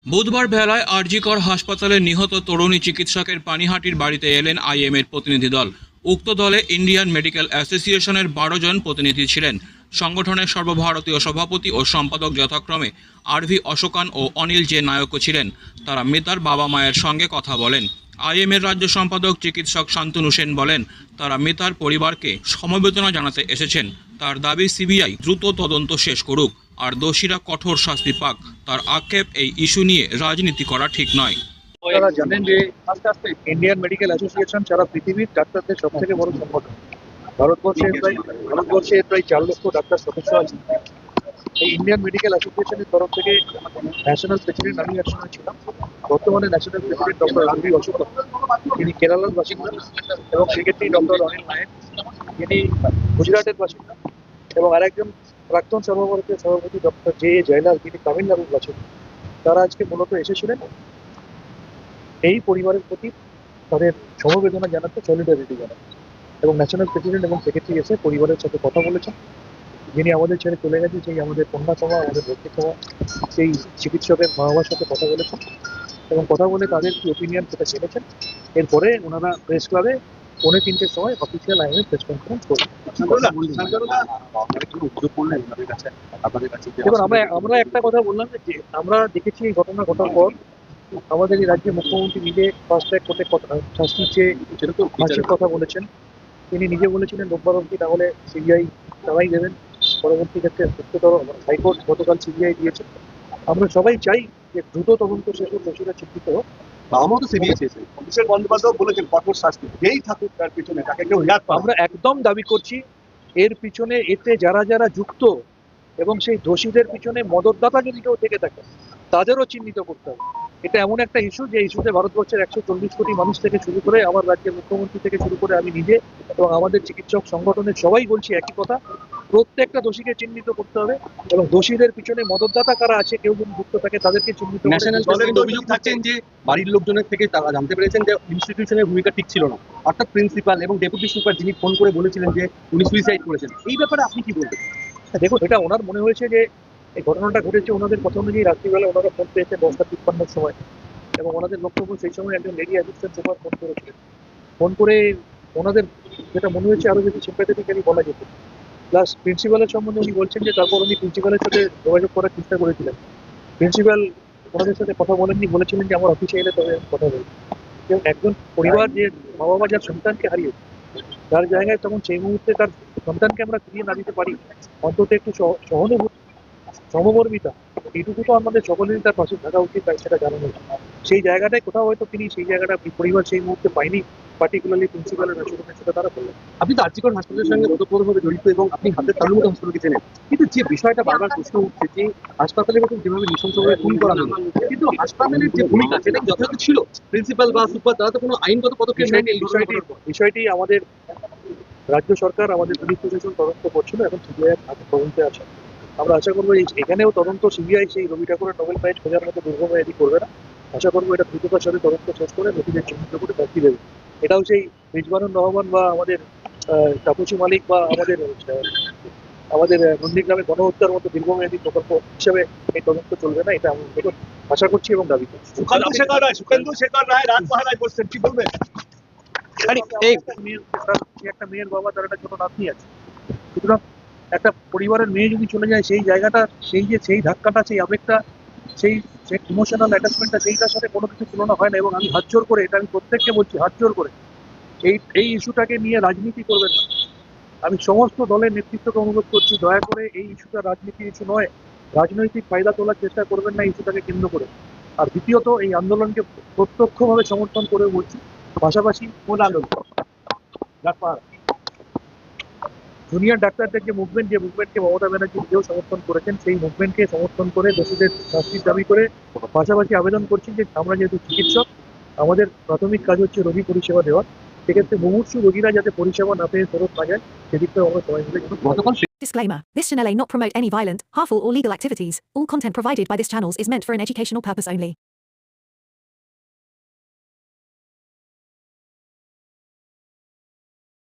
বুধবার বেলায় আরজিকর হাসপাতালে নিহত তরুণী চিকিৎসকের পানিহাটির বাড়িতে এলেন আইএমএর প্রতিনিধি দল। উক্ত দলে ইন্ডিয়ান মেডিকেল অ্যাসোসিয়েশনের 12 জন প্রতিনিধি ছিলেন। সংগঠনের সর্বভারতীয় সভাপতি ও সম্পাদক যথাক্রমে আরভি অশোকান ও অনিল জে নায়কও ছিলেন। তারা মৃতার বাবা মায়ের সঙ্গে কথা বলেন। আইএমএর রাজ্য সম্পাদক চিকিৎসক শান্তনু সেন বলেন, তারা মৃতার পরিবারকে সমবেদনা জানাতে এসেছেন। তার দাবি সিবিআই দ্রুত তদন্ত শেষ করুক আর দোষীরা কঠোর শাস্তি পাক। তার আক্ষেপ, এই ইস্যু নিয়ে রাজনীতি করা ঠিক নয়। আপনারা জানেন যে ইন্ডিয়ান মেডিকেল অ্যাসোসিয়েশন সারা পৃথিবীর ডাক্তারদের সব থেকে বড় সংগঠন। ভারতবর্ষে প্রায় 4 লক্ষ ডাক্তার সদস্য আছে। এই ইন্ডিয়ান মেডিকেল অ্যাসোসিয়েশনের তরফ থেকে ন্যাশনাল প্রেসিডেন্ট আমি একসময় ছিলাম। বর্তমানে national president doctor RV Asokan, তিনি কেরালার বাসিন্দা, এবং সেক্রেটারি ডক্টর অনিল নায়েক, তিনি গুজরাটের বাসিন্দা, এবং আরেকজন প্রাক্তন সর্বভারতীয় সভাপতি ডক্টর জে জয়লাল, তিনি তামিলনাড়ুর বাসিন্দা। তারা আজকে মূলত এসেছিলেন এই পরিবারের প্রতি তাদের সমবেদনা জানাতে, সলিডারিটি জানাতে। এবং ন্যাশনাল প্রেসিডেন্ট এবং সেক্রেটারি এসে পরিবারের সাথে কথা বলেছেন। যিনি আমাদের ছেড়ে চলে গেছে, সেই আমাদের কন্যা সভা, আমাদের ভর্তি সভা, সেই চিকিৎসকের মা বাবার সাথে কথা বলেছেন এবং কথা বলে তাদের কি ওপিনিয়ন সেটা জেনেছেন। এরপরে ওনারা প্রেস ক্লাবে 3:45-র সময় অফিসিয়াল আইএমএ প্রেস কনফারেন্স করবেন। দেখুন, আমরা একটা কথা বললাম যে আমরা দেখেছি এই ঘটনা ঘটার পর আমাদের এই রাজ্যের মুখ্যমন্ত্রী নিজে ফাস্ট ট্র্যাক কোর্টে শাস্তির চেয়ে ফাঁসির কথা বলেছেন। তিনি নিজে বলেছিলেন রোববার অবধি, তাহলে সিবিআই তারাই দেবেন। পরবর্তী ক্ষেত্রে উচ্চতর হাইকোর্ট গতকাল সিবিআই দিয়েছে। আমরা সবাই চাই যে দ্রুত তদন্ত শেষ হোক, দোষীরা চিহ্নিত হোক। আমারও তো সিবিআই চেয়েছে। অভিষেক বন্দ্যোপাধ্যায় বলেছেন কঠোর শাস্তি, যেই থাকুক তার পিছনে তাকে কেউ হিয়াত পাবে। আমরা একদম দাবি করছি এর পিছনে, এতে যারা যারা যুক্ত এবং সেই দোষীদের পিছনে মদতদাতা যদি কেউ থেকে থাকে তাদেরও চিহ্নিত করতে হবে। এটা এমন একটা ইস্যু যে ইস্যুতে ভারতবর্ষের 140 কোটি মানুষ থেকে শুরু করে আমার রাজ্যের মুখ্যমন্ত্রী থেকে শুরু করে আমি নিজে এবং আমাদের চিকিৎসক সংগঠনের সবাই বলছি একই কথা, প্রত্যেকটা দোষীকে চিহ্নিত করতে হবে এবং দোষীদের পিছনে মদতদাতা কারা আছে, কেউ যদি যুক্ত থাকে তাদেরকে চিহ্নিত করে। ন্যাশনাল প্রেসিডেন্ট অভিযোগ থাকছেন যে বাড়ির লোকজনের থেকে তারা জানতে পেরেছেন যে ইনস্টিটিউশনের ভূমিকা ঠিক ছিল না, অর্থাৎ প্রিন্সিপাল এবং ডেপুটি সুপার যিনি ফোন করে বলেছিলেন যে উনি সুইসাইড করেছেন। এই ব্যাপারে আপনি কি বলবেন? দেখুন, এটা ওনার মনে হয়েছে যে এই ঘটনাটা ঘটেছে ওনাদের কথা অনুযায়ী রাত্রিবেলা ওনারা ফোন পেয়েছে 10:53-র সময়, এবং ওনাদের বক্তব্য সেই সময় একজন লেডি অ্যাসিস্ট্যান্ট সুপার ফোন করেছিলেন। ফোন করে ওনাদের যেটা মনে হয়েছে আরো বেশি সিম্প্যাথেটিক্যালি বলা যেত। প্লাস প্রিন্সিপালের সম্বন্ধে উনি বলছেন যে তারপর উনি প্রিন্সিপালের সাথে যোগাযোগ করার চেষ্টা করেছিলেন। প্রিন্সিপাল ওনাদের সাথে কথা বলেননি, বলেছিলেন যে আমার অফিসে এলে তবে কথা বলবো। এবং একজন পরিবার যে মা বাবা যার সন্তানকে হারিয়েছে, তার জায়গায় তখন সেই মুহূর্তে তার সন্তানকে আমরা ফিরিয়ে না দিতে পারি, অন্তত একটু সহানুভূতি, সমমর্মিতা, এইটুকু তো আমাদের সকলেরই তার পাশে থাকা উচিত, তাই সেটা জানানো উচিত। সেই জায়গাটায় কোথাও হয়তো তিনি সেই জায়গাটা পরিবার সেই মুহূর্তে পায়নি, পার্টিকুলারলি প্রিন্সিপালের রেসুলেশনের সাথে তারা করলেন। আপনি তো আরজিকর হাসপাতালের সঙ্গে ওতপ্রোতভাবে জড়িত এবং আপনি হাতের তালুর মতো হাসপাতালকে চেনেন, কিন্তু যে বিষয়টা বারবার প্রশ্ন উঠছে যে হাসপাতালের মতো যেভাবে নৃশংসভাবে খুন করা হলো, কিন্তু হাসপাতালের যে ভূমিকা সেটা কি যথাযথ ছিল? প্রিন্সিপাল বা সুপার তারা তো কোনো আইনগত পদক্ষেপ নেয়নি এই বিষয়টি আমাদের রাজ্য সরকার, আমাদের পুলিশ প্রশাসন তদন্ত করছিল, এখন সিবিআই তদন্তে আছে। আমরা আশা করবো এখানেও তদন্ত সিবিআই সেই রবি ঠাকুরের নোবেল প্রাইজ খোঁজার মতো দুর্গময়াদি করবে না। আশা করবো এটা দ্রুততার সাথে তদন্ত শেষ করে নথিদের চিহ্নিত করে ব্যক্তি দেবে। এটাও সেই রিজওয়ানুর রহমান বা আমাদের তাপসী মালিক বা আমাদের নন্দীগ্রামে গণহত্যার মতো দীর্ঘমেয়াদী প্রকল্প হিসেবে এই তদন্ত চলবে না, এটা আমি আশা করছি এবং দাবি করছি। সুখেন্দু শেখর রায় রাত পাহারায় করছেন, কি বলবেন? একটা মেয়ের বাবা, তার একটা ছোট নাতনি আছে। সুতরাং একটা পরিবারের মেয়ে যদি চলে যায়, সেই জায়গাটা, সেই ধাক্কাটা, সেই আবেগটা, সেই ইমোশনাল অ্যাটাচমেন্টটা, সেইটার সাথে কোনো কিছু তুলনা হয় না। এবং আমি হাত জোর করে, এটা আমি প্রত্যেককে বলছি, হাত জোর করে এই ইস্যুটাকে নিয়ে রাজনীতি করবেন না। আমি সমস্ত দলের নেতৃত্বকে অনুরোধ করছি, দয়া করে এই ইস্যুটা রাজনীতি ইস্যু নয়, রাজনৈতিক ফায়দা তোলার চেষ্টা করবেন না ইস্যুটাকে কেন্দ্র করে। আর দ্বিতীয়ত, এই আন্দোলনকে প্রত্যক্ষভাবে সমর্থন করে বলছি, পাশাপাশি কোন আন্দোলন জুনিয়র ডাক্তারদের যে মুভমেন্টকে মমতা ব্যানার্জি নিজেও সমর্থন করেছেন, সেই মুভমেন্টকে সমর্থন করে দোষীদের শাস্তির দাবি করে পাশাপাশি আবেদন করছি যে আমরা যেহেতু চিকিৎসক, আমাদের প্রাথমিক কাজ হচ্ছে রোগী পরিষেবা দেওয়া। সেক্ষেত্রে মুমূর্ষু রোগীরা যাতে পরিষেবা না পেয়ে ফেরত না যায়, সেদিকটা আমরা সবাই মিলে। Disclaimer. This channel may not promote any violent, harmful or legal activities. All content provided by this channel is meant for an educational purpose only.